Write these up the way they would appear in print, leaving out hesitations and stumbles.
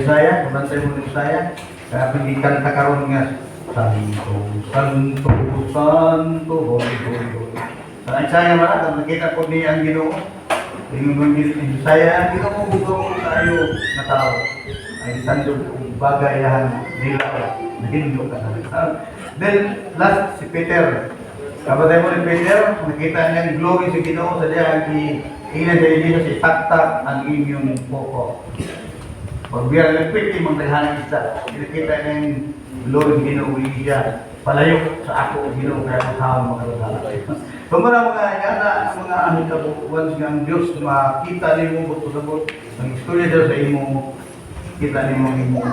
Isaiah, kabantay mo ng Isaiah. Kaya pinigkanta karon nga, Santo, Santo, Santo, Holy, Holy, Holy. Sa Isaiah man, kung nakita ko niya ang Ginoo, yung Isaiah, ang Ginoo buto tayo na tao. Ay santo bagayahan nila, nahindo ka na. Then, last, si Peter. Kapatay mo ni Peter, nakita niya ang glory sa Ginoo, sa diya, ilan sa inyo sa itaktak ang inyong poko. Pag biya nagpiti, magdahan ng isa. Nakita niya ang glory sa Ginoo, siya palayo sa ako, Ginoo, kaya matawang makalala. So mga yana, mga ahitabuan ng Diyos, makita niyo mo buto sa buto, ang istorya dito sa imo, kita niyo mo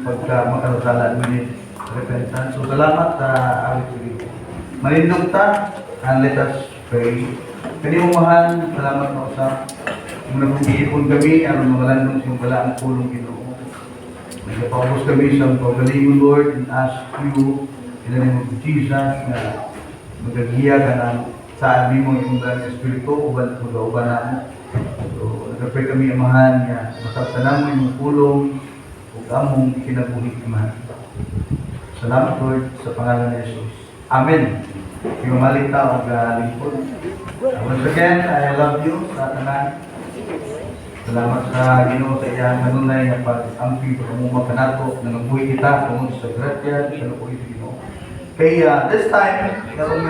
pagka makalala minute repentance. So salamat sa awit ko dito. Malindog ta, and let us pray. Kanimumahan, salamat na usap. Kung nagpag-iipon kami, ang mga landong siyong wala ang pulong Ginoo. Nagpapaubos kami sa pagalingon, Lord, and ask you, in the name of Jesus, na magagiya ka na sa amin mo yung mga Espiritu, uban na mo. So, nagpapray kami, Amahan, na masaptanan mo yung pulong, ug among kinabuhi, Amahan. Salamat, Lord, sa pangalan ni Jesus. Amen. Yung malita o lingkod. Once again, I love you sa tanan. Salamat sa Ginoo sa iyang kanunay na pag-ampi pag-umuma ka nato na nagbuhi kita tungod sa gratia sa lupoy sa Ginoo. Kaya this time, karong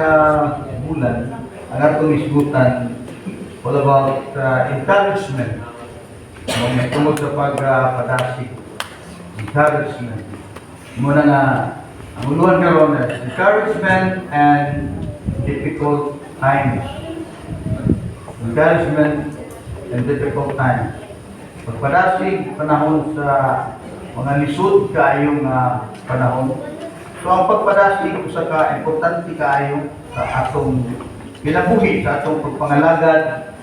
bulan, ang atong isgutan all about encouragement. Tungod sa pagpadasig. Encouragement. Muna nga, ang uluan karon encouragement and difficult times. Encouragement and difficult times. Pagpadasig, panahon sa mga lisod kaayong panahon. So ang pagpadasig, usa ka importante kaayo sa atong kinabuhi, sa atong pagpangalagad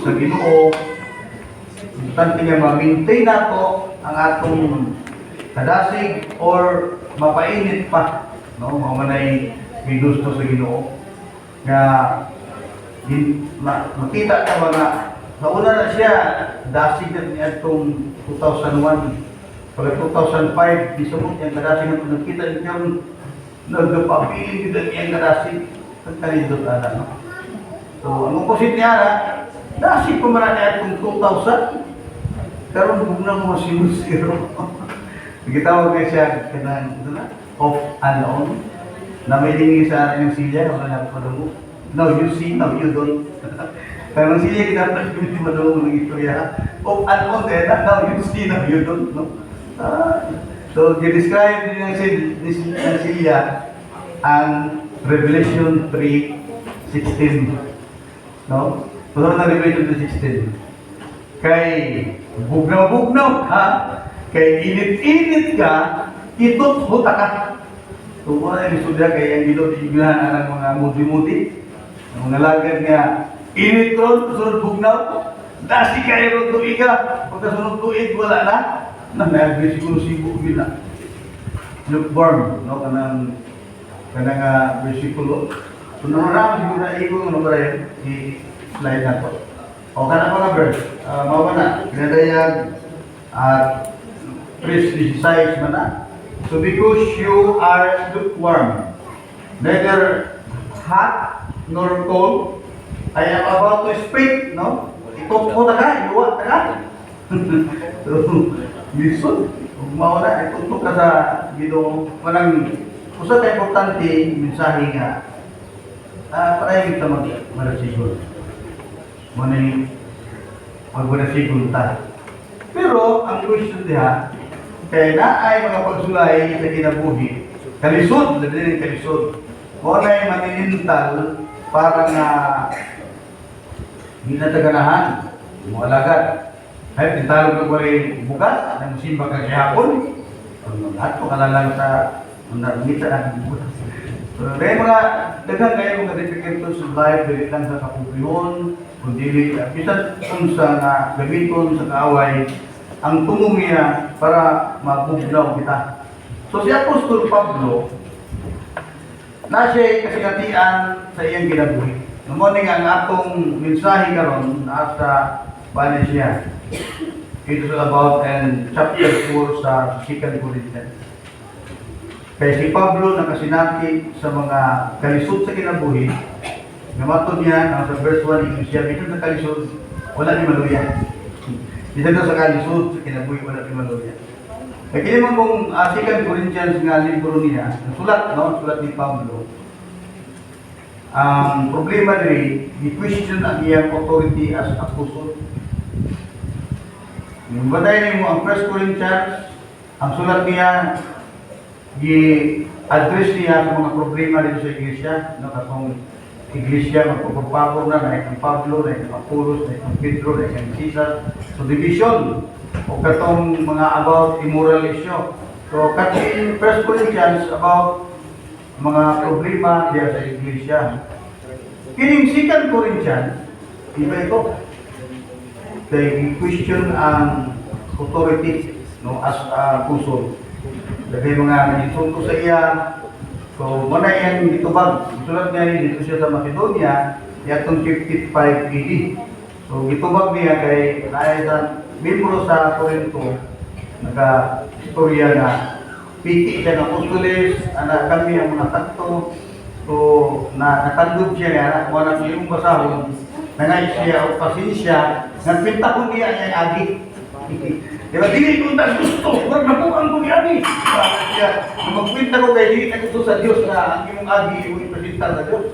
sa Ginoo. Importante nga ma-maintain nato ang atong kadasig or mapainit pa, no? Mamanay may gusto sa Ginoo nga makita ka mga nauna na siya dasig na niya itong 2001 pag 2005 disumot yung kadasig na nakita niya nagpapiling din yung kadasig pagkalindot na no? So ang opposite niya na dasig pa man niya itong 2000 pero huwag na mo zero Nagkitawag kayo siya off and on. Na may tingin sa yung silya, wala na madungo. No, you see, no, you don't. Kaya ng silya, kinapalit yung hindi madungo ng istorya. Off and on, now you see, no, you don't. No? So, you-describe din ng silya ang Revelation 3:16. No? Pagkaroon ng Revelation 3:16. Kay bugnaw-bugnaw ka, kay init-init ka, itot-huta ka. So, wala yung isudya kay ang ginod-iglahan ng mga mudi-mudi. Ang mga lagad nga, init ron, sunod bugnaw, dasi kayo ron tuig ka, pagkasunod tuig, wala na. May siguro na. Lukewarm, no? Kanang versikulo. So, namarami siguro na ikong ano ba rin, i-slide na to. O, kanang mga verse, mawa na, pinadayag, at precise man na. So because you are lukewarm, neither hot nor cold, I am about to speak, no? Ito ko na ka, iluwa na ka. So, listen, huwag na, itutok ka sa Ginoo. Walang, usa ka importante, mensahe nga, parang kita mag-marasigol. Muna mag-marasigol ta. Pero, ang question diha, kaya na ay mga pagsulay sa kinabuhi, kalisod, labi din kalisod. Muna ay maninintal para nga ginataganahan, mga alagad. Ay, tintalog na ko rin bukas, ang simba ka kayapon. Lahat ko kalalang sa nangita ang bukas. So, kaya mga daghang kayo mga difficulties sa life, dili lang sa kapupiyon, kundi bisan kung sa gamiton sa kaaway, ang tumong niya para mabugnaw kita. So si Apostol Pablo, na siya kasigatian sa iyang kinabuhi. Namuning ang atong mensahe karon nasa Valencia. it is all about and chapter 4 sa 2 Corinthians. Kaya si Pablo nakasinati sa mga kalisod sa kinabuhi, namatod niya ang sa verse 1, siya dito sa kalisod, wala ni maluya. Dito sa kalisod sa kinabuhi, wala ni maluya. Kaya kaya naman kung 2 Corinthians nga libro niya, sulat ni Pablo, ang problema rin, i-question ang iyang authority as apostle. Yung batay mo ang 1 Corinthians, ang sulat niya, i-address niya sa mga problema dito sa iglesia, no, katong iglesia, magpapapabor na ang Pablo, na ang Apollos, na ang Pedro, na ang Caesar. So, division, o katong mga about immoral issue. So, kasi 1 Corinthians about mga problema diya sa iglesia. Kining 2 Corinthians, iba ito. Kaya question ang authority, no, as apostle. Lagay mga nagsunto sa iya. So, muna yan gitubag. Sulat niya rin dito siya sa Macedonia, yatong 55 AD. So, gitubag niya kay naayasan membro sa Corinto, naka-istorya na piti siya ng apostoles, anak kami ang mga takto. So, natandog siya nga, wala ng iyong basahon, nangay siya o pasensya, nagpintahon niya ang agi. Diba, dili ko na gusto, wag na po ang kunyari. Magpinta ko kay dili na gusto sa Diyos na ang iyong agi, iyong ipresenta sa Diyos.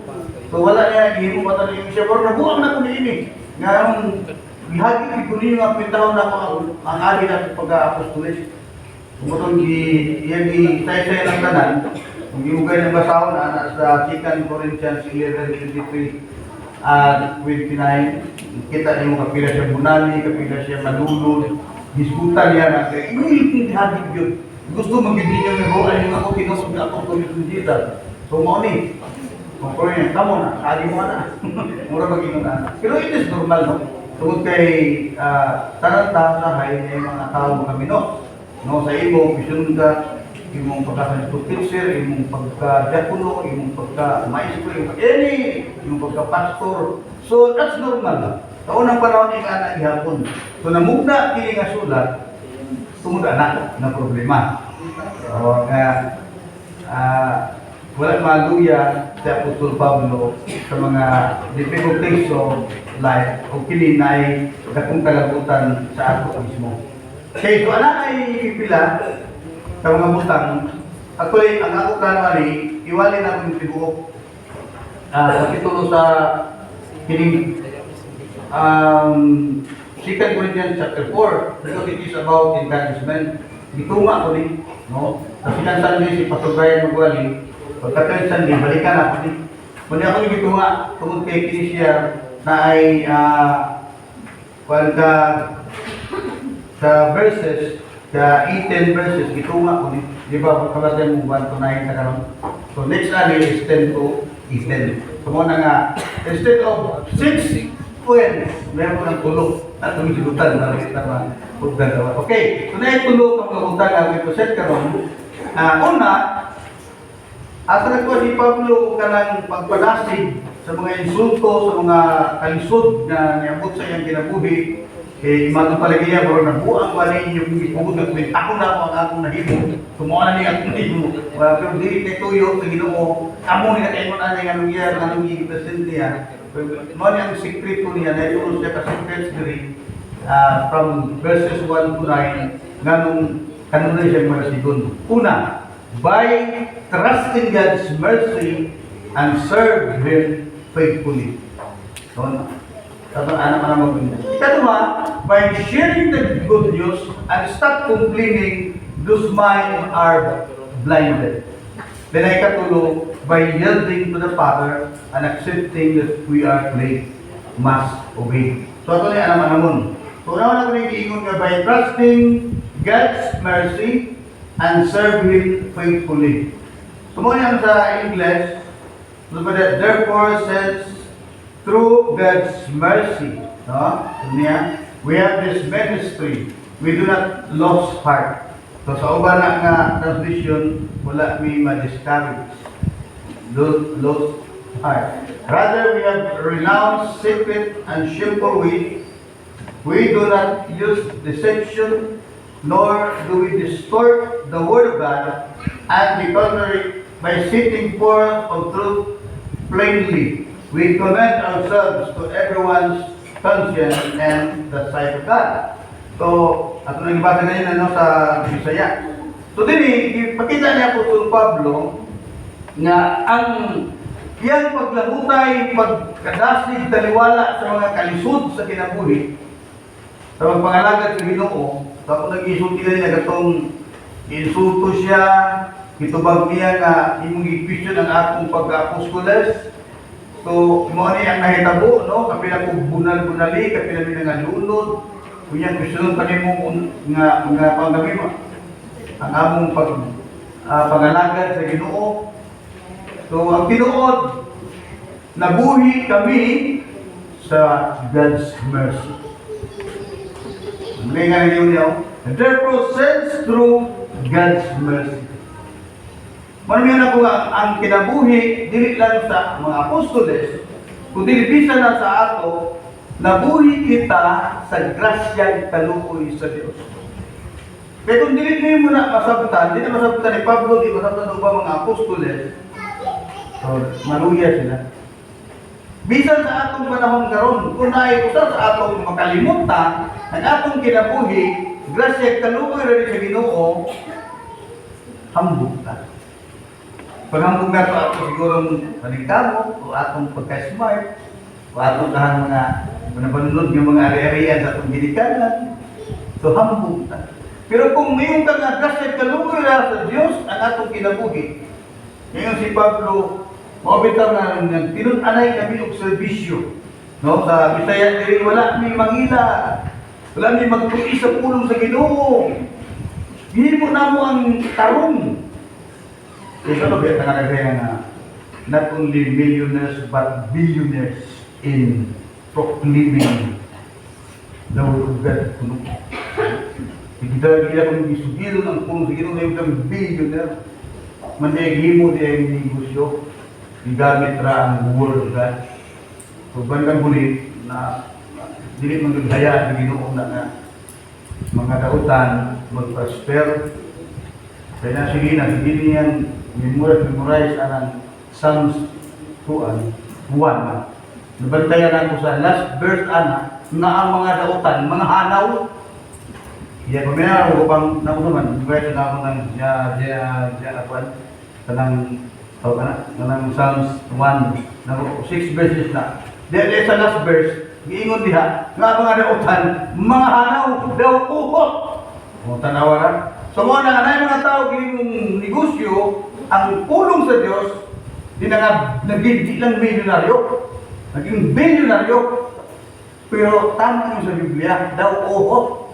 So, wala niya, hindi mo matalingin siya, wag na po ang nakunin. Ngayon, ihagi ko ninyo ang pintahon na ang agi na pag-apostolis. Kung itong i-say-say ng tanan, kung iugay ng basahon na sa 2 Corinthians 11:23 at 29, kita niyo kapila siya bunali, kapila siya malulod, diskutan niya na kaya inihagig yun. Gusto magiging niyo ng rola yung ako kinusog na ako tulis ng Jesus. So mo ni, kung niya, kamo na, kali mo na. Mura magiging na. Pero it is normal, no? Tungkol kay tanan-taon sa hay na yung mga tao kami, no? No, sa imo, pisun ka, imong pagka-kanito teacher, imong pagka-diakono, imong pagka-maestro, imong pagka-pastor. So, that's normal. Sa unang panahon yung anak ihapon. So, namugna kini nga sulat, tungod anak na problema. So, wala maluya si Apostol Pablo sa mga difficulties of life o kini na dakong kalabutan sa ato mismo. Okay, so anak ay pipila sa mga butang. Actually, ang ako kanwari, iwalin natin yung tibuok. Kapitulo sa kining 2 Corinthians chapter 4, because it is about encouragement. Gitunga ko din, no? Kasi kan Sunday si Pastor Brian Magwali, pagkatan Sunday, balikan ako din. Kung ako yung gitunga, tungkol kay Kinesia na ay sa verses, sa 18 verses, gitunga ko din. Di ba, pagkabatay mo 1 to 9 na karon. So next ano is 10 to 18. So muna nga, instead of 6 points, meron ng tulog. At tumigilutan na rin na pagdagawa. Okay, so na itulog ang kaguntan na represent karon. Una, asa nagkuha si Pablo kanang pagpadasig sa mga insulto, sa mga kalisod na niabot sa iyang kinabuhi. Imatong palagaya, pero nabuang ko alin yung ipugod na tuwing ako na ako ang akong nahimo. Tumuha na niya akong nahimo. Pero di ito tuyo sa Ginoo. Amo niya kayo na niya anong year, anong i-present niya. Mo niya ang sekreto niya na ito siya ka-secrets diri from verses 1 to 9 nganong kanunay siya marasigon. Una, by trusting God's mercy and serve Him faithfully. So, Ikatuma, by sharing the good news and stop complaining, those minds are blinded. Then ay katulo, by yielding to the Father and accepting that we are late, must obey. So ito na yung naman. So naman ako nag-iingon nga, by trusting God's mercy and serve Him faithfully. So mo yan sa English, look at that, therefore says, through God's mercy, no? We have this ministry. We do not lose heart. So sa uban na nga translation, wala may ma-discourage. Lose heart. Rather, we have renounced secret and shameful ways, We do not use deception, nor do we distort the word of God, and the contrary, by setting forth of truth plainly, we commend ourselves to everyone's conscience and the sight of God. So, ato nang ibasa ngayon ano, sa Bisaya. So, din ipakita niya po sa Pablo nga ang iyang paglahutay, pagkadasig, taliwala sa mga kalisod sa kinabuhi, sa magpangalagad sa Ginoo, tapos nag-isulti ka nila gatong insulto siya, itubag niya nga imong i-question ang atong pagka-apostoles. So, mo ni ang nahitabo, no? Kapila ko bunal-bunali, kapila mi nga lunod. Kunya question pa nimo nga panggabi mo. Ang among pangalagad sa Ginoo. So, ang tinuod, nabuhi kami sa God's mercy. May nga yun niya, therefore sends through God's mercy. Maramihan ako nga, ang kinabuhi, dili lang sa mga apostoles, kundi bisa na sa ato, nabuhi kita sa grasyang kaluoy sa Diyos. Kaya kung dili niyo muna masabtan, di na masabtan ni Pablo, di masabtan ng mga apostoles, so, maluya sila. Bisan sa atong panahon karon, kung naiusa sa atong makalimutan, ang atong kinabuhi, grasya kaluoy rin sa Ginoo, hambog ka. Pag hambog na ito, ato siguro panigkamo, o atong pagka-smart, o atong kahang mga panunod ng mga ari-arian sa atong ginikanan, so hambog ka. Pero kung mayroon ka nga grasya kaluoy sa Diyos, ang atong kinabuhi, ngayon si Pablo, mabitaw na tinun-anay kami og serbisyo. No? Sa Bisaya, wala may mangila. Wala may magtuloy sa pulong sa Ginoo. Hihimo na mo ang tarong. Ito na ba nga na not only millionaires but billionaires in proclaiming the word of God. Kita kung isugilon ang pulong sa Ginoo na yung billionaire. Mandayag-himo din ang negosyo. Igamit ra ang word of God. So, bandang huli na dili magdaya sa Ginoo na mga dautan mag-prosper. Kaya na sige niyan memorize ang Psalms 1. Nabantayan ako sa last verse na ang mga dautan, mga hanaw. Iya ko meron ko pang naman, verse na ako ng kanang Psalms 1 na 6 verses na. Dahil sa last verse, giingon diha nga mga dautan, mga hanaw daw uhot. O tanawa ra. So mo na anay mga tao gining negosyo ang pulong sa Dios di na naging lang milyonaryo. Naging bilyonaryo. Pero tama yung sa Biblia, daw uhot.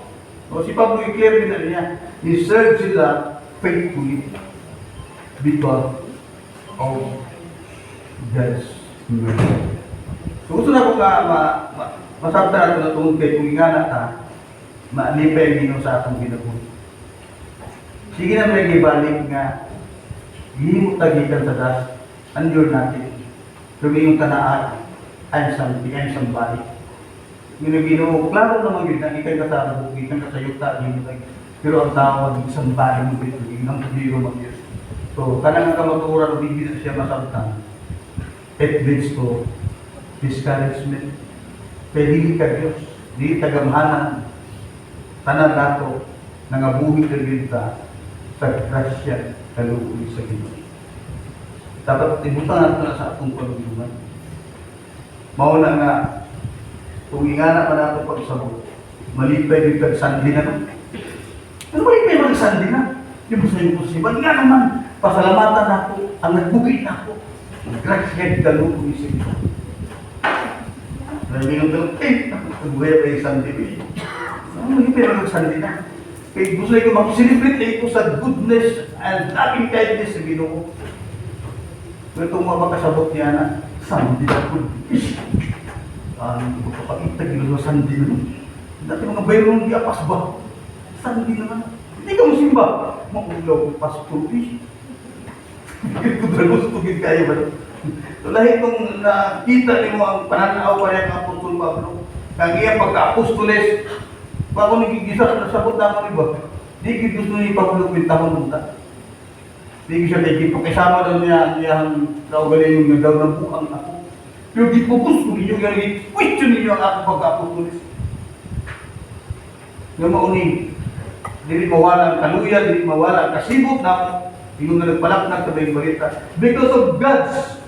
O si Pablo i-clear din na niya, he served sila faithfully because of God's mercy. So gusto na ko masabta na ito na tungkol kay kung ingana ka, maalipay ang sa atong ginagawa. Sige na may gibalik nga, hindi mo tagitan sa das, anjur natin. Tumingin ka na I'm somebody. Ginagino, klaro naman yun, nakikay ka sa bukid, ikay ka sa yuta, pero ang tawag, somebody mo dito, ng biro mag Diyos. So, kanang kamaturan o hindi na siya masabtan, it leads to discouragement. Kaya hindi ka Diyos, hindi tagamhanan, tanan nato, nangabuhi ka kita sa grasya, kaluoy sa Ginoo. Dapat tibutan nato na sa atong kalugtuman. Mauna nga, kung ingana pa nato pagsabot, malipay yung tagsandi na nun. Ano malipay magsandi na? Yung mo sa iyo posible. Nga naman, pasalamatan ako, ang nagbugi na ako. Grasya, kaluoy sa Ginoo. Nalibinong dalong, nagbuhay pa yung sandi. Malipay magsandi na. Kaya gusto ko mag-celebrate ito sa goodness and loving kindness sa Ginoo. Kaya itong mga makasabot niya na, sandi na po. Kapag Ginoo sa sandi na. Dati mga bayrong di apas ba? Sandi naman. Hindi ka musimba. Maulaw ko pastor. Hindi ko dalawang tugin kayo ba? So lahat itong nakita niyo ang pananaw pa rin ang Apostol Pablo. Kang iya pagka-apostoles, bago nagigisa na sabot na ako iba, di gid gusto ni Pablo kwintahon unta. Di siya kay pakisama daw niya ang kaugaling yung daw ng bukang ako. Pero di focus ko ninyo yung question ninyo ang ako pagka-apostoles. Nga mauni, dili mawala ang kaluya, dili mawala ang kasibot na ako. Yung nga nagpalaknag sa may balita. Because of God's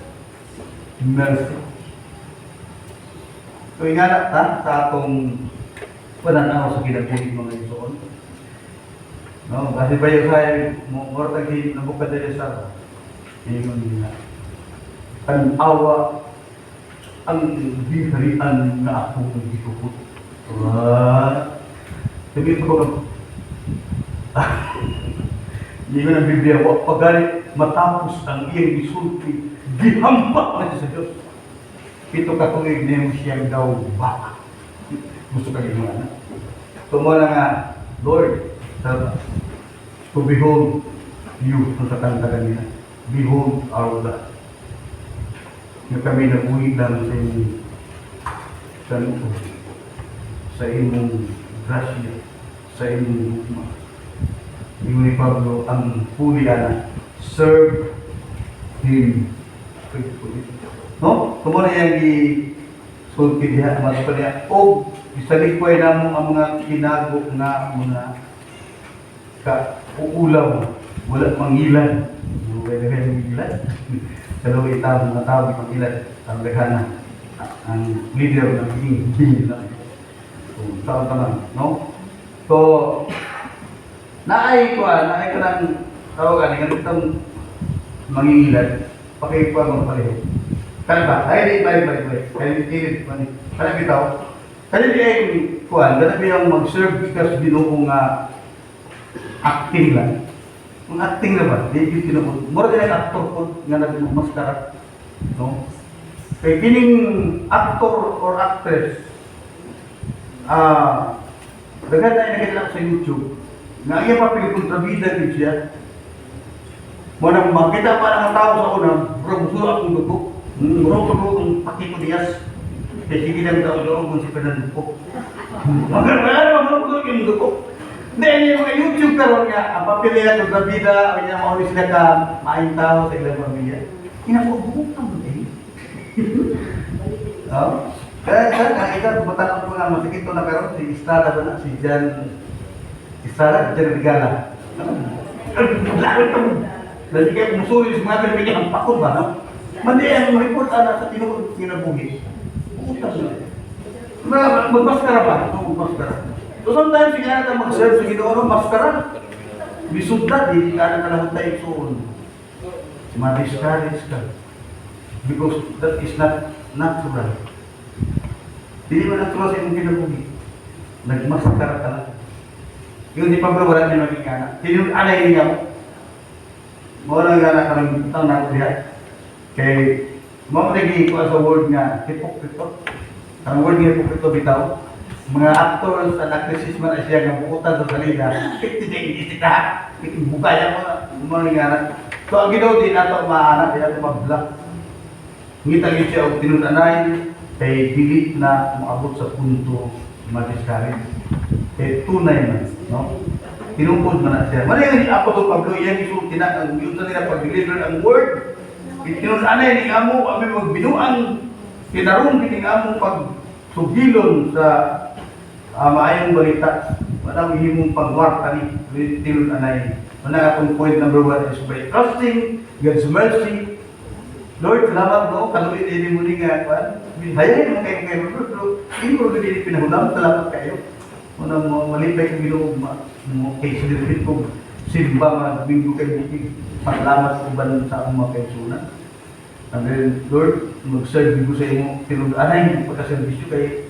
mercy. So, inganak ta sa atong pananaw sa kinabuhi mga isoon. No, kasi ba yung saya mo tagi nabukad dili sa ingon niya. Tanawa ang biharian na akong gitupot. Sabi ko hindi ko ng Biblia, wag pagalit matapos ang iyang isulti, gihampak na siya sa Diyos. Pito katuig na yung siyang daw baka. Gusto ka ginawa na. So mo na nga, Lord, to behold you, kung sa kanta kanina, behold our God. Na kami nabuhi lang sa imong grasya, sa imong hukma. Yung ni Pablo, ang huli na, serve Him faithfully. No? Kumuna yung sulti diha, mas pa niya, o isalikway na mo ang mga kinago na mga ka-uulaw, wala mangilan. Wala ka yung mangilan. Pero itaw, mga tao, mangilan, ang leghana, ang leader ng hindi lang. So, saan ka lang, no? So, naay ka ng tawagan, ganitong mangingilan, pakipa mga pareho. Kan ba? Ay, balik. Kaya bitaw. Kaya di ay kuhan, kaya biyang mag-serve because ginoo nga acting lang. Ang acting naman, di yung ginoo. Mura din ang actor po nga nagmaskara. No? Kaya kining actor or actress, dagan tayo nakita sa YouTube, nga iya pa pilikontrabida din siya. Muna makita pa ng tao sa una, bro, gusto akong dugo. Murong ko ang pakiko niyas. Kasi ginang daw kung si Pernando. Magandang ko yung dugo. Hindi, yung mga YouTube karon nga, ang papilya ng Davida, o niya maulis sila ka, maayong tao sa ilang pamilya. Kinapagbukan mo eh. Kaya nakita, bumatanong ko nga, masakit ko na karon, si Estrada ba na, si Jan Estrada, Jan Regala. Lalo ito. Dahil kayo musuli sa mga pinipili ang pakot ba, no? Mandi ang report ana sa tinuod kinabuhi. Utas na. Magmaskara ba? Magmaskara. So sometimes sigara ta mag-serve sa Ginoo maskara. Bisudda di kana kalahon ta igsoon. Ma-discourage ka. Because that is not natural. Dili man natural sa imong kinabuhi. Nagmaskara ka lang. Yung di Pablo wala niya maging ana. Tinun anay niya mo. Wala nga na karang tang nakulihat. Kay mo lagi ko sa word nga hipokrito. Ang word nga hipokrito bitaw. Mga actors at actresses man siya nga buutan sa salida. Kita bugaya mo nga. So ang Ginoo din ato maanak kaya mablock. Ngita gyud siya og tinun-anay kay dili na moabot sa punto ma-discourage. Kay tunay man, no? Tinungkod man na siya. Mali nga Apostol Pablo yan isulti na ang yun sa nila pag-deliver ang word. Itinun-anay ni amo kami magbinuang kinarong kining amo pagsugilon sa maayong balita. Walang himong pagwarta ni tinun-anay. Wala akong point number 1 is by trusting God's mercy. Lord, salamat mo, kaluin din mo ni nga. Hayain mo kayo bro. Hindi mo rin din pinahulam, salamat kayo. Muna mo malipay kong ginoo mo kay silipin kong simba magbinggo kayo bukid. Salamat ko ba sa akong mga kaisunan. And then, Lord, mag-serve ko sa inyo, tinun-anay mo pagka-servisyo kayo.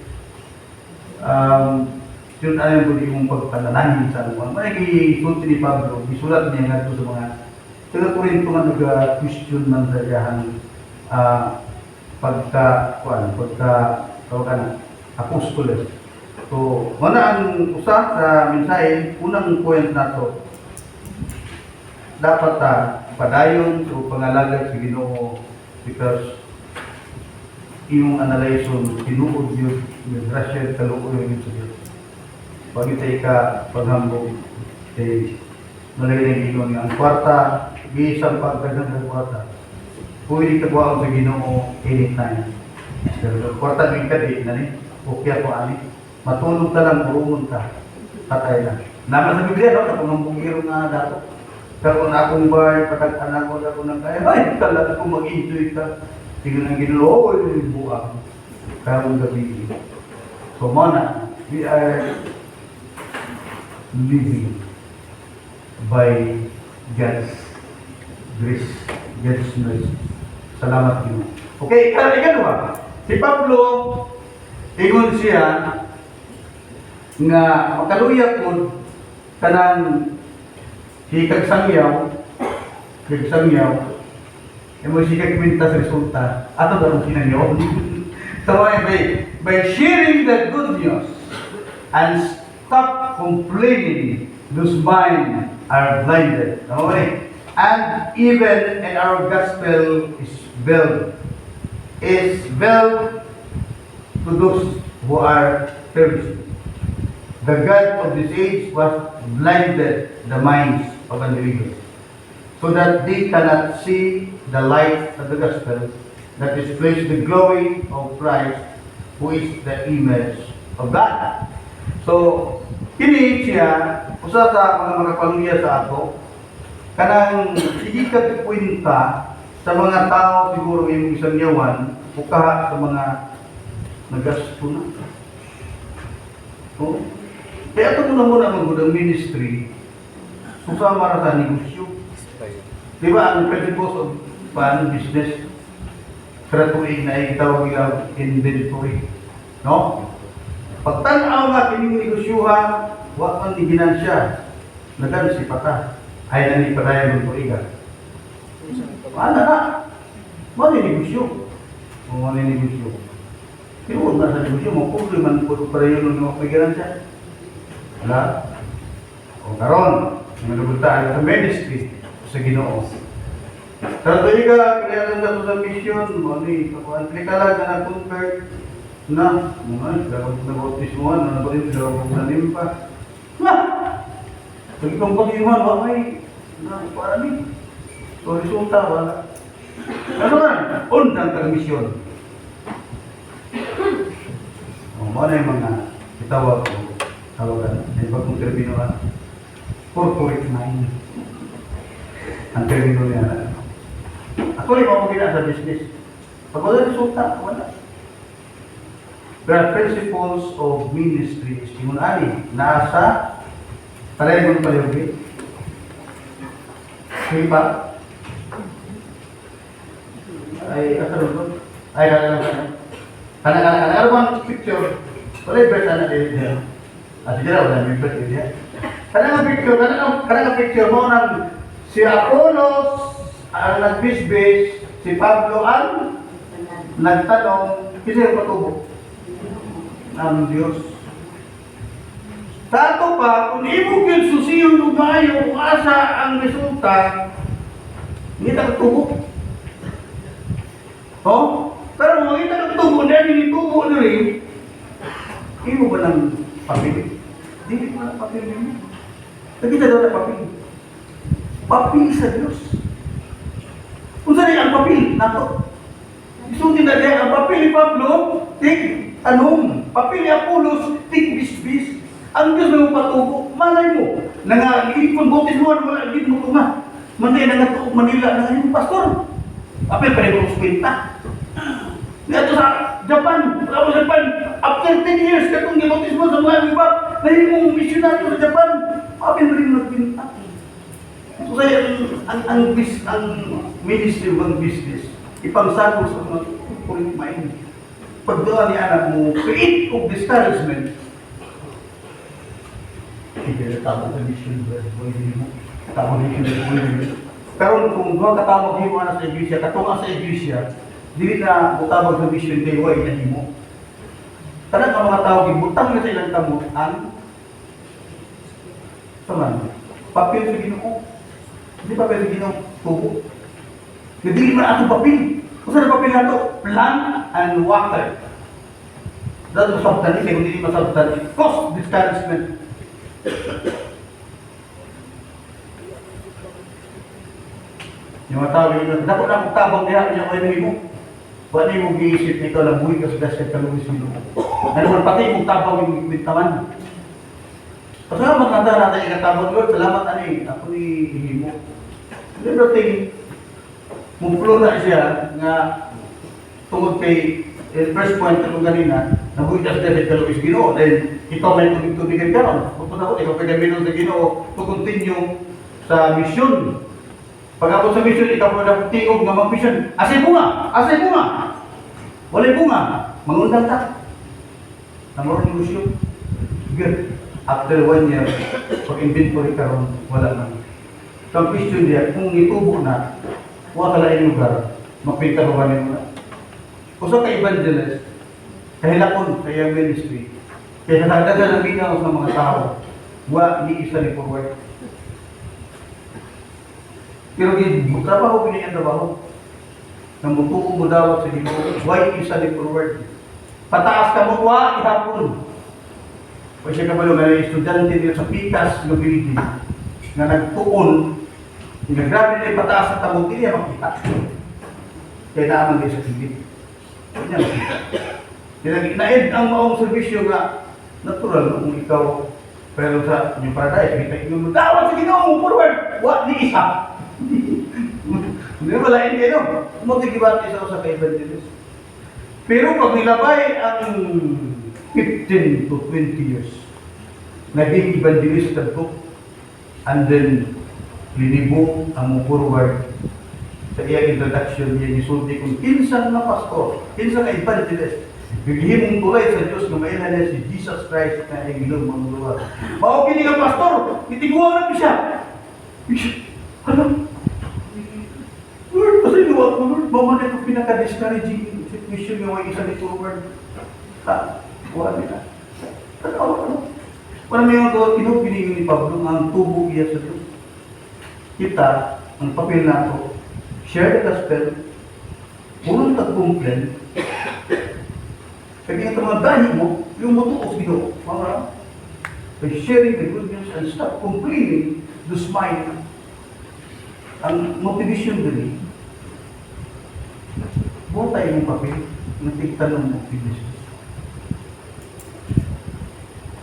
Tinun-anay ko din mong pagpanalangin sa ano. Managi-sulti ni Pablo, isulat niya nga ito sa mga taga ko rin ito nga nag-question man sa iyahang apostoles. So, mana ang usa sa mensahe, unang point na to, dapat padayon o pangalagad sa Ginoo because imong analyson tinuod yun grasya kaluoy yun sa Diyos. Pag itay ka paghambog, malay na Ginoo niya. Ang kwarta, isang pagdagang ng kwarta. Pwede ka buhaon sa Ginoo anytime. Pero kwarta din ka di, nani? Okay ako, ani? Matulog ka lang, purungon ka. Patay lang. Naman sa Biblia, no? Kung ang bungiro nga dato. Pero kung akong bar, patag-anak ko ng kaya, ay, talaga kung mag-enjoy ka. Tingnan ang Ginoo, yung buwak. Karong gabi. So, mana, we are living by God's grace, God's mercy. Salamat Ginoo. Okay, ikaw si Pablo, ingon siya nga makaluya po kanang kagsamyaw, mo siya kwenta sa resulta, ato daw kinanyo. So, by sharing the good news and stop complaining, those minds are blinded. Okay? And even in our gospel is veiled to those who are perishing. The God of this age was blinded the minds of unbelievers, so that they cannot see the light of the gospel that displays the glory of Christ, who is the image of God. So, kini siya, usa sa mga pamilya sa ato, kanang hindi ka kwenta sa mga tao siguro yung isang yawan, o kaha sa mga nagasto na. So, kaya ito muna magudang ministry, susama sa negosyo. Di ba, ang principles of business, kratuig na itawag nila inventory. No? Pagtanaw nga kining negosyuhan, wak ang ginansya, nagan si pata, ay nang ipadayan ng tuiga. Ano na? Mani negosyo. Mani negosyo. Pero na sa negosyo, mapuloy man po para yun ng mga ginansya. Wala. O karon, nalubutaan sa ministry sa Ginoo. Sa tuiga, kaya lang sa mission, mani, ka lang na convert na, dapat na bautismuhan, na nabalit, dapat na limpa. Pag itong pag-iwan, wakay, parang so, resulta, wala. Ano man? Undang kang-misyon. Ano yung mga itawag ko, tawagan, ay bagong termino na, corporate mind. Ang termino niya. Ako rin mga gina sa business. Pag wala resulta, wala. There are principles of ministry, simunali, nasa pareho ng palibig. Hipa. Ay, asal doon? Ay, kanang ano bang picture? Wala yung birth na din. Sige na, wala yung birth din. Kanang picture mo ng si Apollos ang nagbisbis, si Pablo ang nagtanong, kasi yung patubo ng Diyos. Sa ato pa, kung ibog yung susiyon lumayo, kung asa ang resulta, hindi ka tubo. Pero kung hindi ka tubo, dahil tubo na rin, hindi mo ba ng papili? Hindi mo ng papili niya. Nakita daw na papili. Papili sa Diyos. Kung saan ang papili nato? Isuntin na din, ang papili Pablo, tig anong, papili Apollos, tig bisbis. Ang Diyos na patubo, malay mo. Nangagipon botis mo, wala din mo tunga. Manday na natuog Manila, nangayon pastor. Apel pa rin kwenta. Dito sa Japan, after 10 years, katong gibotis mo sa mga iba, nahing mong missionary sa Japan, apel pa rin nagkwenta. So kaya ang ministry ng business, ipangsako sa mga corporate mind. Pagdoon ni anak mo, create of discouragement, hindi na tama sa mission mo. Tama mission mo. Pero kung doon katawag mo na sa iglesia, katunga sa iglesia, hindi na butawag sa mission kayo ay nahimo. Karang ang mga tao, ibutang na sa ilang kamot ang saman, papel sa Ginoo. Hindi papel sa Ginoo, tubo. Hindi na ato papel. Kung saan papel na ito? Plant and water. Dapat masabtan kung hindi masabtan, cause discouragement. Yung mga tao yun, dapat na akong tabang niya, niya kayo mo. Wala yung mag-iisip ikaw lang, buhay ka sa dasya ka lumis mo. Ano man pati yung tabang yung bintaman. Pasalamat na natin ikatabang Lord, salamat ani, ako ni Himo. Hindi natin, mumpulo na siya nga tungod kay first point na kung ganina, nabuhay ka sa dasya ka lumis Ginoo, dahil ikaw may tubig-tubigan ka ron. Kung na ko, ikaw pwede minun sa Ginoo, to continue sa mission. Pag-abot sa mission, ikaw po na tingog nga mag-mission. Asay bunga! Asay bunga! Walay bunga! Mangundang ta. Namorong negosyo. Good. After 1 year, pag-inventory ka ron, wala na. So ang question niya, kung itubo na, wala ka lang lugar, magpintaruhan mo na. Kung sa ka-evangelist, kahilapon sa iyang ministry, kaya nagdagan ang binaw sa mga tao, wala ni isa ni forward. Pero trabaho pinigyan trabaho. Nang mutuo mo dawat sa Ginoo, why isa ni forward. Pataas ka mo, wa ihapon. O siya kabalo nga estudyante niya sa Pitas ng building na nagtuon, grabe na pataas sa tamog, hindi niya makita. Kaya naaman din sa tigit. Hindi niya makita. Kaya naed ang maong servisyo nga, natural kung ikaw, pero sa inyong paradise, kita inyong dawat sa Ginoo, forward, wa ni isa. Hindi mo lain kayo, motivate isa sa ka-evangelist. Pero pag nilabay ang 15 to 20 years, naging evangelist ka to, and then linibo ang forward sa iyang introduction niya, isulti kung kinsan na pastor, kinsan na evangelist, bigihimong tulay sa Diyos na mailan niya si Jesus Christ na iyang ilong mga lugar. Maugin nga pastor, itiguan na siya. Ano? Lord, kasi luwag mo, Lord, mama na ito pinaka-discouraging situation nga may isa ni forward. Ha? Wala nila. Ano? Wala may mga gawat pinupinig ni Pablo ang tubo iya sa Diyos. Kita, ang papel na ito, share the gospel, unang tag-complain, kaya nga mga dahil mo, yung matuos Ginoo, mga by sharing the good news and stop complaining, do smile. Ang motivation din, buo tayo yung papel, nagtigtanong mo, Jesus.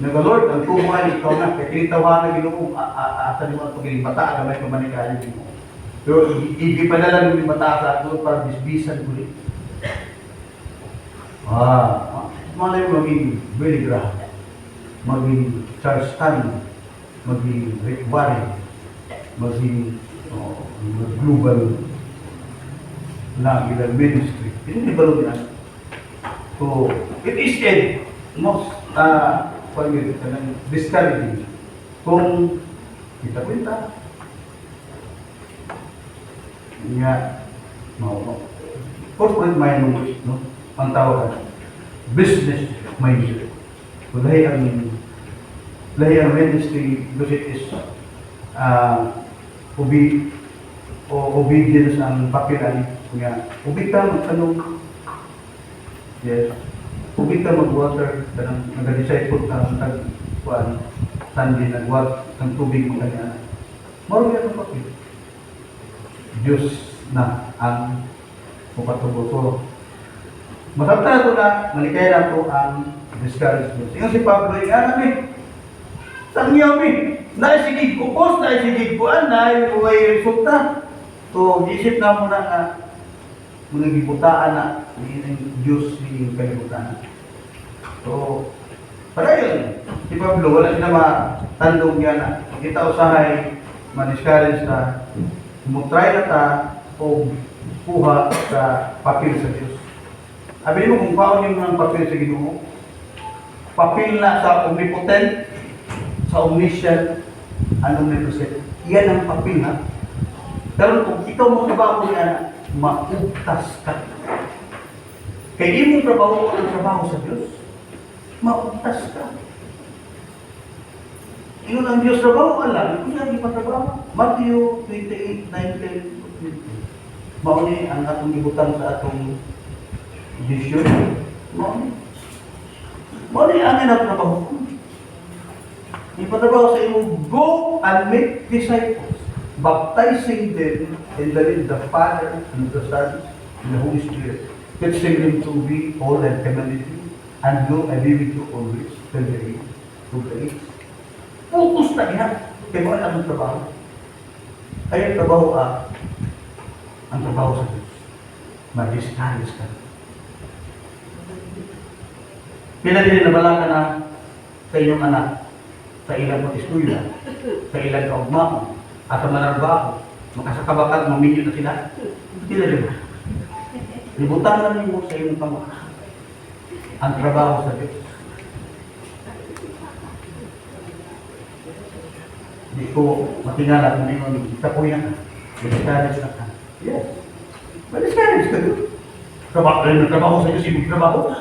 Naga-Lord, ang tumay, ikaw na, kaya tinitawanan Ginoo, asa ni mo ang pagiging bata, alam ay pamanikayan mo. Pero ipadala ng bata sa ato para bisbisan ulit. Malay mo maging Billy Graham, maging Charles Stanley, maging Rick Warren, maging global na ilang ministry. Hindi ba rin yan? So, it is most discouraging kung kita-kita nga corporate mind no? Ang tawag business mind. So, lahi ang ministry because it is obedience ang papilan nga ubig ka magtanong, yes, ubig ka mag-water kanang nag-disciple ka ng tag-kuan Sunday nag-water ng tubig mo kanya maroon yan ang papil Diyos na ang mukatubo. So masabta ito na malikay na ito ang discouragement. Yung si Pablo yung namin sa kanyami naisigig ko post, naisigig ko anay may resulta. So, isip na muna na muna gibutaan na yung Diyos yung kalibutan. So, para yun, si Pablo, wala siya matandong niya na kita usahay, ma-discourage na, mutry na ta o kuha sa papel sa Diyos. Sabi mo kung paano yung mga papel sa Ginoo, papel na sa omnipotent, sa omniscient, and omnipresent. Iyan ang papel ha. Pero kung ikaw mo trabaho niya, maugtas ka. Kaya di mo trabaho ang trabaho sa Diyos, maugtas ka. Yun ang Diyos trabaho, alam, kung saan ipatrabaho. Matthew 28:19-20. Mauni ang atong ibutang sa atong vision. Mauni. Mo ni ang na trabaho ko. Ipatrabaho sa imo, go and make disciples, baptizing them in the name of the Father and the Son and the Holy Spirit, teaching them to be all and commanded you, and lo, I be with you always till the end of the age. Focus na yan. Kaya mo ang trabaho. Ay ang trabaho ang trabaho sa Diyos. Mag-discourage ka. Pinagin na bala ka na sa inyong anak, sa ilang mag-estuya, sa ilang kaugmao, at sa manarbaho, makasakabakat, maminyo na sila. Sila rin. Libutan na ninyo sa inyong pamaka. Ang trabaho sa Diyos. Hindi ko matingala kung ngayon, kita ko yan. Discourage na ka. Yes. Discourage ka doon. Trabaho sa Diyos, ibig trabaho.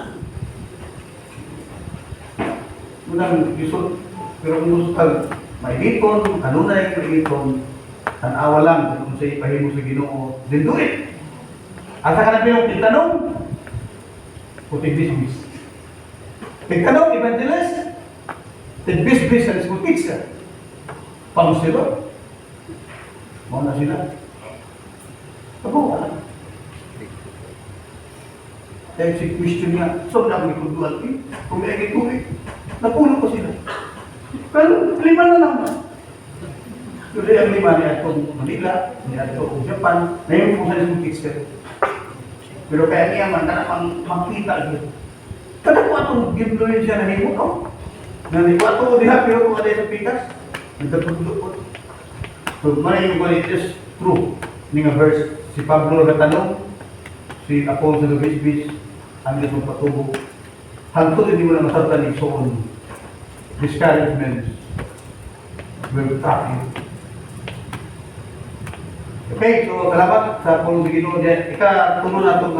Unang gusto, pero kung gusto kang mailikon, kanunay yung mailikon, tanawa lang kung sa ipahimo sa Ginoo, then do it. Asa ka na pinong titanong? O tigbis-bis. Tigtanong, evangelist, tigbis-bis ang school teacher. Paano sila? Mga na sila. Tabawa lang. Dahil si question niya, so na may kunduan eh. Kung may agay-tuloy, napuno ko sila. Pero 5 na lang ba? Kasi ang 5 ni Atong Manila, ni Atong Japan, na yung po sa isang teacher. Pero kaya niya man, na makita dito. Kada ko atong gimloyin siya na himo ko. Nani ko ato diha pero ko ada sa pikas. Nagtutulog ko. So, man yung it is true. Ni nga verse, si Pablo nagtanong, si Apollo sa Lubis-bis, ang isang patubo. Hangtod hindi mo na masarta ni Soon. Discouragement will trap you. Okay, so salamat sa Apollo sa Ginoo. Ika-tulo na itong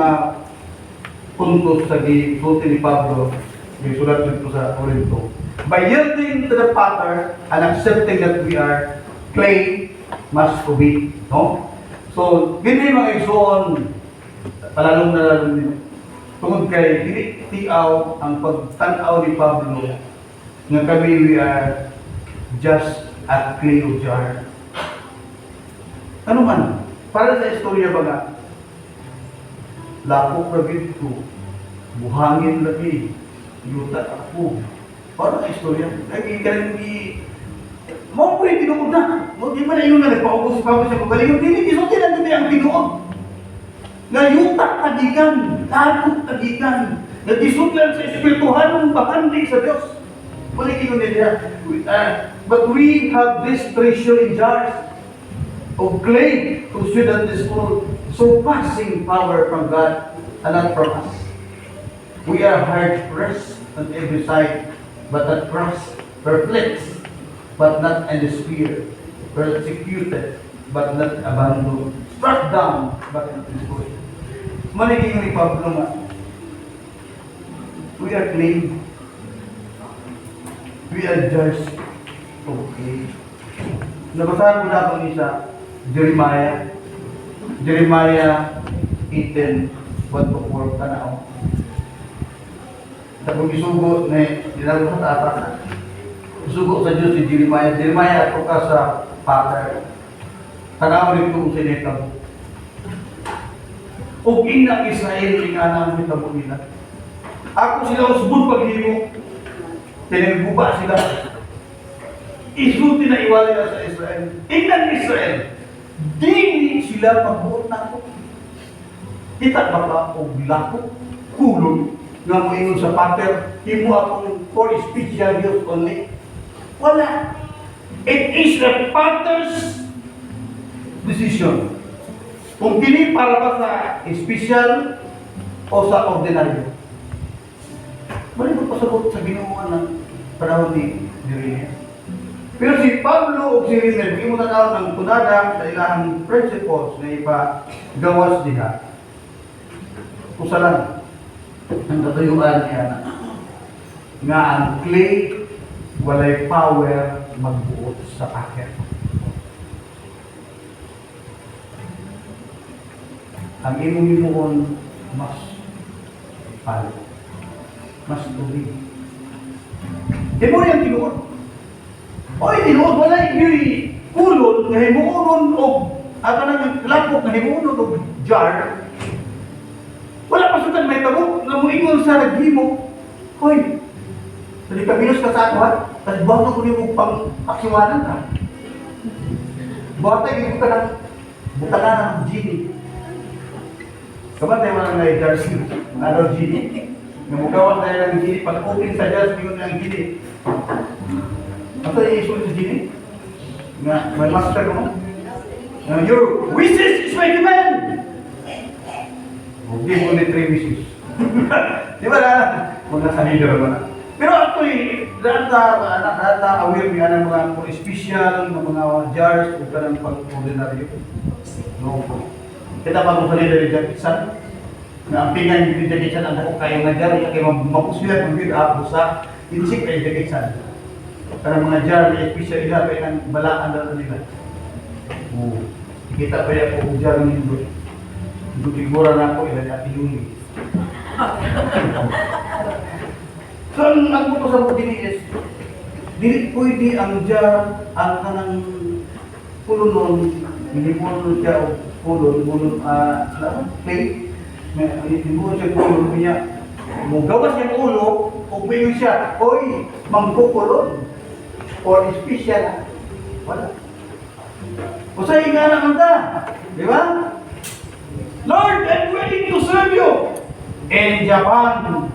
puntos sa gisulti ni Pablo, yung sulat nito sa Corinto. By yielding to the Father and accepting that we are clay, must obey. No? So, hindi mga igsoon, palalong na tungod kay tiaw ang pagtanaw ni Pablo nga kami we are just a clay of jar. Ano man, para sa istorya ba nga, lako prabid ko, buhangin lagi, yuta ako. Para sa istorya, ay ikaw hindi, mo ko yung tinuod na. Mo di ba na yun na nagpaubos si Pablo sa pagalingon, hindi kisotin lang din ang tinuod. Ngayutak kagigan, lakot kagigan, nagisudlan sa espirituhan ng bakandi sa Diyos. Balik yun nila. But we have this treasure in jars of clay to show that this world surpassing power from God and not from us. We are hard pressed on every side, but not crushed, perplexed, but not in despair, persecuted, but not abandoned, struck down, but not destroyed. Maliging ni Pablo nga, we are clay, we are just okay. Nabasahan ko na akong isa, Jeremiah 18, 1-4, tanaw. Tapos isugo na dinalo sa tatas. Isugo sa Diyos si Jeremiah. Jeremiah ato ka sa Father. Tanaw rin kong sinitang. O ina Israel, inanang mitabo nila. Ako sila usbon paghimo. Tinagbuba sila. Isulti na iwala na sa Israel. Tingnan Israel. Dili sila pagbuot na ako. Kita ba ka o lako, kulon, nga mo ingon sa pater, himo akong for special use only. Wala. It is the Father's decision. Kung kini para ba sa special o sa ordinaryo. Balik mo pasabot sa Ginoo ng panahon ni Jeremiah. Pero si Pablo o si Rimel, hindi mo natawag ng tunadang sa ilang principles na ipagawas diha. Kusalan ang katuyuan niya na nga ang clay walay power magbuot sa paket. Ang imong mas palo, mas tubig. Di mo yung tinuod. Oy, tinuod wala yung kulon na himuunon o ato nang lapok na himuunon o jar. Wala pasukan may tabok na muingon sa naghimo. Hoy, dali ka minus ka sa ako ha? Tapos buhat ko niyo pang aksiwanan ka. Buhat tayo ka ng butanan ng genie. Kapan tayo mga nga jar ng genie? Namugawan tayo ng genie, pag-open sa jar, mingon ng genie. Ano tayo i-isulit sa genie? Nga, may master mo? Your wishes is my command! Give only 3 wishes. Di ba na? Kung nasa leader ba na? Pero actually, lahat na aware niya ng mga special, ng mga jars, o ka ng pag-ordinary. No po. Kita pa kung sa leader yung Jackie Chan, na ang pingan yung Jackie Chan, ang ako kayong na jar, kaya mapusulat ng bid ako sa insik kay Jackie Chan. Karena mga jar, may special ila, kaya ng balaan daw nila. Oo. Kita pa yan kung jar ng Hindu. Dugigura na ako, ilan natin yun. So, ang puto sa mga is, dili pwede ang jar, ang kanang pulunon, hindi pulunon siya o pulon, plate, hindi mo siya pulon niya. Mo gawas niya ulo, o pwede siya, oy, mangkukulon, or special, wala. O sa nga naman ta, di ba? Lord, I'm ready to serve you. In Japan.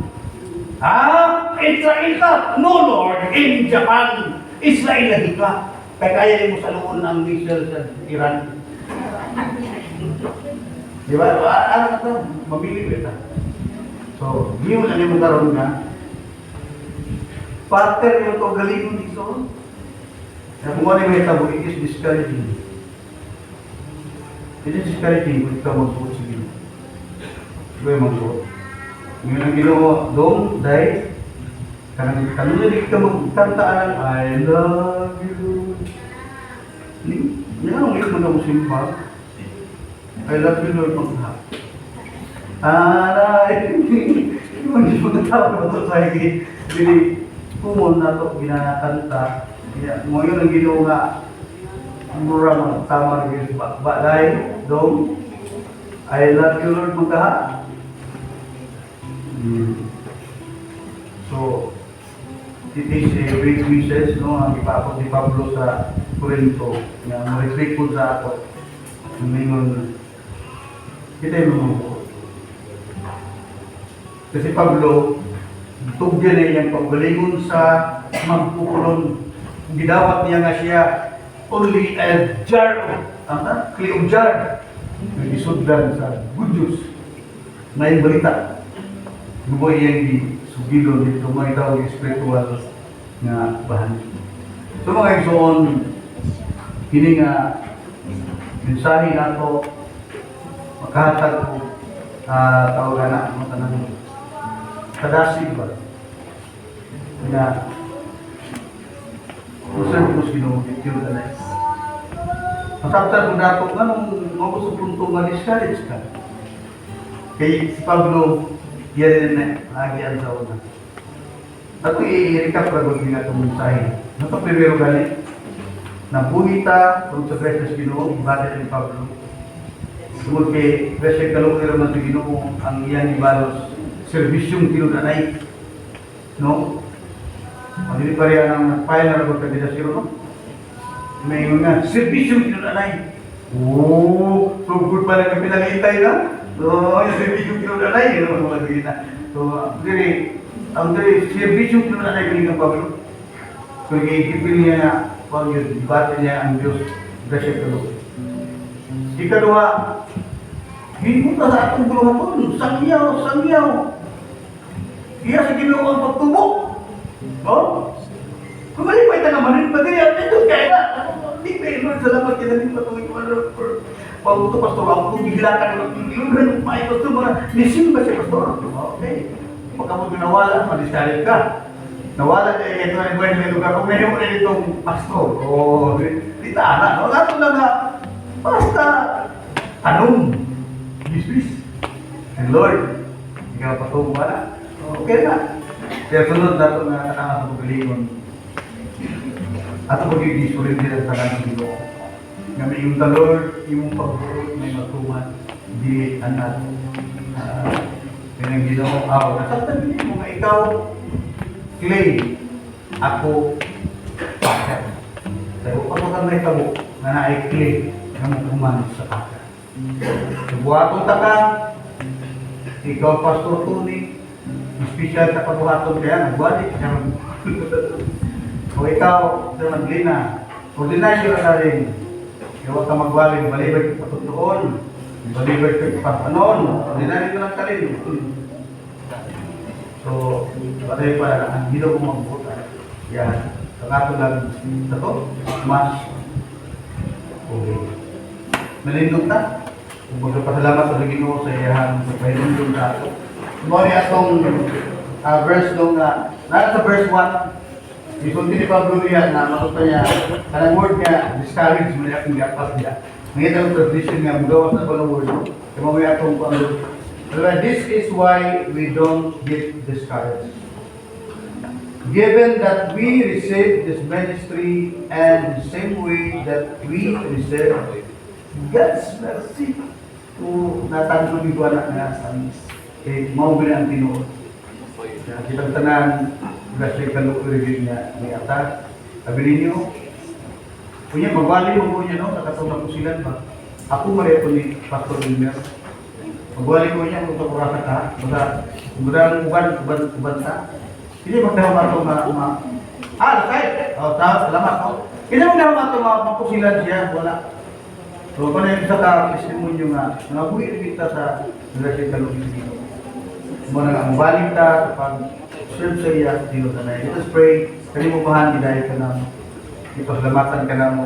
Israel ka? No, Lord. In Japan. Israel lagi ka. Kaya mo sa noon ang missile sa Iran. Di ba? Ano na ito? Mabili kita. So, yun ang yung magkaroon na. Partner yung ito galing dito. Kaya kung ano yung may tabo, it is discouraging. It is discouraging kung ikaw magsuot sa Ginoo. Ikaw yung magsuot. Ngayon ang Ginoo doon, dahil kanina di ka magkantaan ng I love you. Hindi nga ngayon mo na musimba. I love you Lord magkahap. Hindi mo natawag na ito sa higit. Hindi kumon na ito ginakanta. Ngayon ang Ginoo nga mura tama rin balay dong I love you Lord magkaha. So it is a great wishes no ang ipapot ni Pablo sa Corinto nga ma-reflect po sa ako mingon kita yung kasi Pablo tugyan niya yung pagbalingon sa magpukulong gidawat niya nga siya only a jar of clay of jar na isudlan sa good news na yung balita guboy yan di sugilo dito mga itaw yung spiritual na bahan so mga igsoon hindi nga mensahe na ito makahatag ko tawagan na mga tanang kadasig ba na usan ko sinulit yun na nice. Masaptan ko na ito nga nung magusto punto ma-discourage ka. Kaya si Pablo, yan na nagyan sa una. Ako i-recap na gawin nga itong mensahe. Ito primero gani, nabuhita kung sa Presyo Ginoo, ibadat ni Pablo. Sumod kay Presyo Kalungir naman sa Ginoo, ang iyang ibalos, serbisyong kinunanay. No? Hindi pa rin ang nag-file na lagot kanila siro, no? May mga serbisyong kinunanay. So good pala yung pinangitay na. So, yung serbisyong kinunanay, yun naman mga gina. So, ang serbisyong kinunanay kanina Pablo. So, i-ipil niya na, pag yun, ibati niya ang Diyos, grasya kalo. Ikaduha, hindi mo sa atong guluhapon, sangyaw. Iya sa Ginoo ang pagtubo. Oh? Kung malipay ta naman rin, pagkaya ito kaya na. Hindi kayo Lord, salamat kaya natin patuloy ko Lord. Pag-uto pastor, ako kung gigilakan yung ganun pa ito ito mga nisimba siya pastor. Okay. Pagka mo nawala, madisalit ka. Nawala kayo ito ang buwan ng lugar. Kung mayroon rin itong pastor. O, di taana. Wala ito lang na, basta, tanong. Bis. And Lord, ikaw patungo na. Okay na. Kaya sunod na ito na nakakang pagalingon. At ako gigisurin din sa kanang Ginoo. Nga may yung the Lord, yung pagbuot may matuman, di anak. Pinang Ginoo, nasaktan din mo nga ikaw, clay, ako, pakar. Pero ako ka may tabo, nga na-ay clay, nga matuman sa pakar. Buhaton ta ka, ikaw Pastor Tony, special sa pagbuhaton kaya, nagwalik ka. O ikaw, Sir Madlina, ordinaryo na rin. Huwag ka magwaling, balibay ka patutuon, balibay ka papanon, ordinaryo ka lang ka rin. So, patay pa, ang Ginoo mo magbuta. Yan, kakatulag sa to, mas. Okay. Nalindog na. Kung magpapasalamat sa Ginoo sa iyahan, sa pahilindog na ito. Sumari atong verse nung, nasa verse 1, isulti ni Pablo niya na matuta niya, kanang word niya, discourage mo niya kung gapas niya. Ngayit ang tradition niya, magawa sa palang word mo. Kaya mamaya itong ano. This is why we don't get discouraged. Given that we receive this ministry and the same way that we receive God's mercy to natanong ni Juan na sa amis. Eh, maubili ang tinuod. Kitang tanan, kasi kalukuri niya ni Ata. Sabi niyo, punya magwali mo po niya, no? Sa katong pusilan ba? Ako mali po ni Pastor Wilmer. Magwali ko niya kung sa kurakat ha. Magdang uban ta. Hindi magdahaman ito lakay! Salamat ko. Hindi magdahaman ito mapusilan siya. Wala. So, kung na yung isa ka, testimonyo nga, nangabuhi kita sa University Kalukuri. Muna nga, mabaling ta kapag serve sa iya, Diyos na. Let us pray. Kalimubahan, hidayah ka na. Ipasalamatan ka na mo.